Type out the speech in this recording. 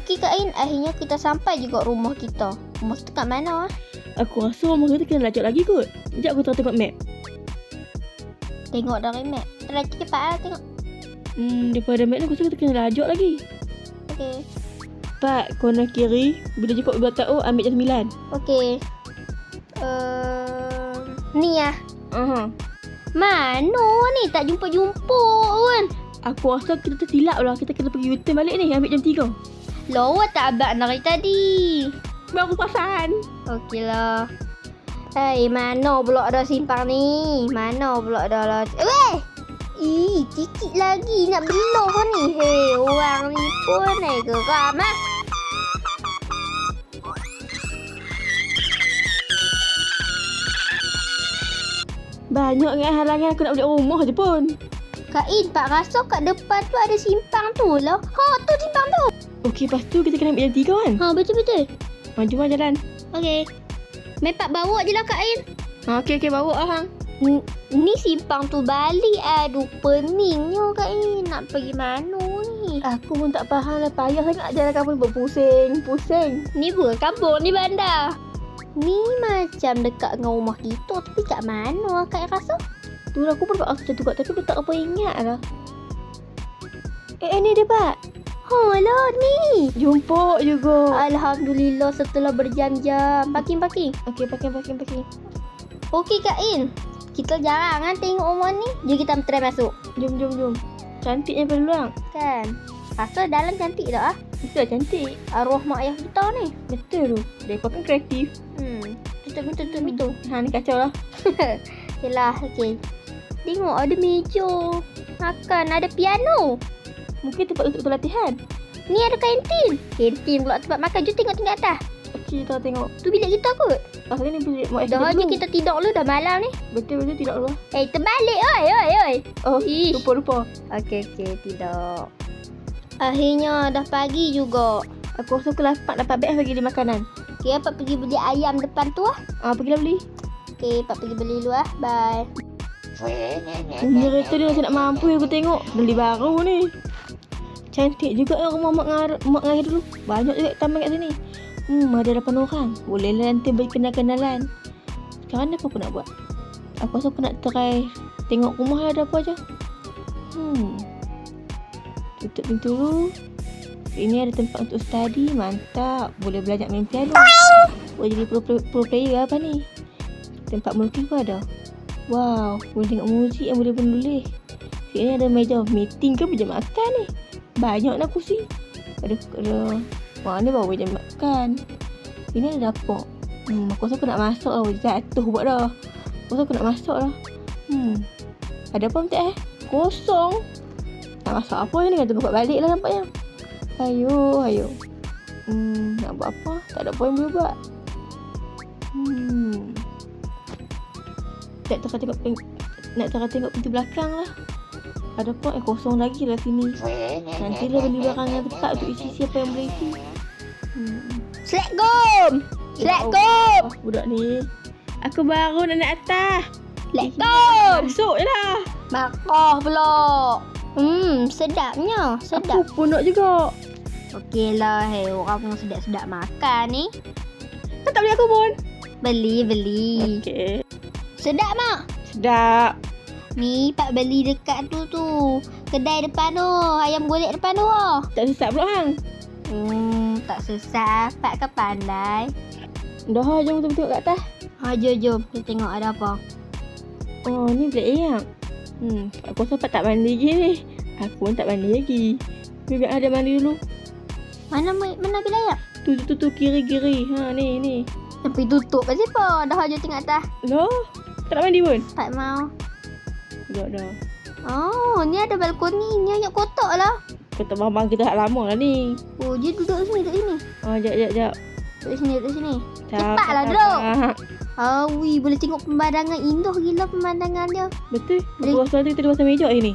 Okey Kak Ain, akhirnya kita sampai juga rumah kita. Rumah kita kat mana? Aku rasa rumah kita kena lajak lagi kot. Sekejap aku tengok map. Tengok dari map. Terlalu cepat lah tengok. Daripada map ni aku rasa kita kena lajak lagi. Okey. Pak, corner kiri. Bila jumpa belah tahu, ambil jam 9. Okey. Ni lah. Mana ni? Tak jumpa-jumpa pun. Aku rasa kita tersilap lah. Kita kena pergi U-turn balik ni. Ambil jam 3. Lawa tak abang dari tadi. Biar aku perasan. Okeylah. Hei, mana pula ada simpang ni? Mana pula ada lah. Weh! Cicit lagi nak belah kan ni. Hei, orang ni pun geram ah. Banyak kan halangan aku nak balik rumah je pun. Kak In, Pak rasa kat depan tu ada simpang tu lah. Ha, tu simpang tu. Okey, lepas tu kita kena ambil jam 3 kan? Ha, betul-betul. Maju lah jalan. Okey. Mepak bawa je lah Kak In. Okey, bawa lah hang. Ni simpang tu balik. Aduh, peningnya Kak In. Nak pergi mana ni? Aku pun tak faham lah. Payah sangat jalan kampung buat pusing. Ni bukan kampung, ni bandar. Ni macam dekat dengan rumah kita. Tapi kat mana Kak In rasa? Tu lah aku pun dapat rasa macam tu kot. Tapi aku tak apa ingat lah. Ni dia Pak. Lah ni. Jumpa juga. Alhamdulillah setelah berjam-jam. Parking. Okey, parking. Okey Kak In. Kita jarang kan tengok rumah ni. Jom kita try masuk. Jom. Cantiknya peluang. Kan? Rasa dalam cantik tak ah? Betul cantik. Arwah mak ayah kita ni. Betul tu. Mereka kan kreatif. Betul. Ha, ni kacau lah. Yelah, okey. Tengok ada meja. Makan, ada piano. Mungkin tempat untuk latihan. Ni ada kantin. Kantin pula tempat makan. Jom tengok tingkat atas. Okey, kita tengok. Tu bilik kita kot. Rasanya ni bilik mak Dah je kita tidur dulu. Dah malam ni. Betul tidak dulu. Terbalik. Oi. Oh, Ish. lupa. Okey, tidur. Akhirnya dah pagi juga. Aku rasa pukul 8 dapat beg bagi dia makanan. Okey, Pak pergi beli ayam depan tu lah. Pergilah beli. Okey, Pak pergi beli dulu lah. Bye. Kereta dia macam nak mampu aku tengok. Beli baru ni. Cantik juga rumah mak ngah dulu. Banyak juga taman kat sini. Ada 8 orang. Bolehlah nanti berkenal-kenalan. Sekarang apa aku nak buat? Aku rasa aku nak try tengok rumah lah ada apa je. Tutup pintu dulu. Ini ada tempat untuk study. Mantap. Boleh belajar main piano. Boleh jadi pro player apa ni. Tempat melukis pun ada. Wow. Boleh tengok muzik yang boleh menulis. Sini ada meja meeting ke meja makan ni. Banyak nak kursi. Ada. Wah, ni bawa meja makan. Ini ada dapur. Aku rasa aku nak masuk lah. Jatuh buat dah. Aku rasa aku nak masuk lah. Ada apa macam kosong. Nak masak apa ni? Kata buat balik lah nampaknya. Ayo. Nak buat apa? Tak ada apa yang boleh buat. Nak tengok pintu belakang lah. Ada apa? Kosong lagi lah sini. Nantilah beli barang yang tepat untuk isi siapa yang boleh isi. Assalamualaikum. Budak ni. Aku baru nak naik atas. Assalamualaikum. Masuk je lah. Bakar pula. Sedapnya. Sedap. Aku pun nak juga. Okeylah, orang pun sedap-sedap makan ni. Kau tak beli aku pun? Beli. Okey. Sedap mak? Sedap. Ni Pak beli dekat tu. Kedai depan tu. Ayam golek depan tu. Tak sesat pula hang. Tak sesat. Pak kan pandai. Dah jom kita tengok kat atas. Jom. Kita tengok ada apa. Oh, ni black air. Aku rasa Pak tak mandi lagi ni. Aku pun tak mandi lagi. Biar ada mandi dulu. Mana bila ayam? Tu kiri-kiri. Ni. Tapi tutup kat siapa? Dah je tengok atas. Loh, tak nak mandi pun? Tak mau. Dah. Ni ada balkoni. Ni ayat kotak lah. Kata mamang kita dah lama lah ni. Dia duduk sini, duduk sini. Sekejap. Duduk sini. Cepatlah duduk. Boleh tengok pemandangan indah gila pemandangan dia. Betul. Aku rasa kita di atas meja ni.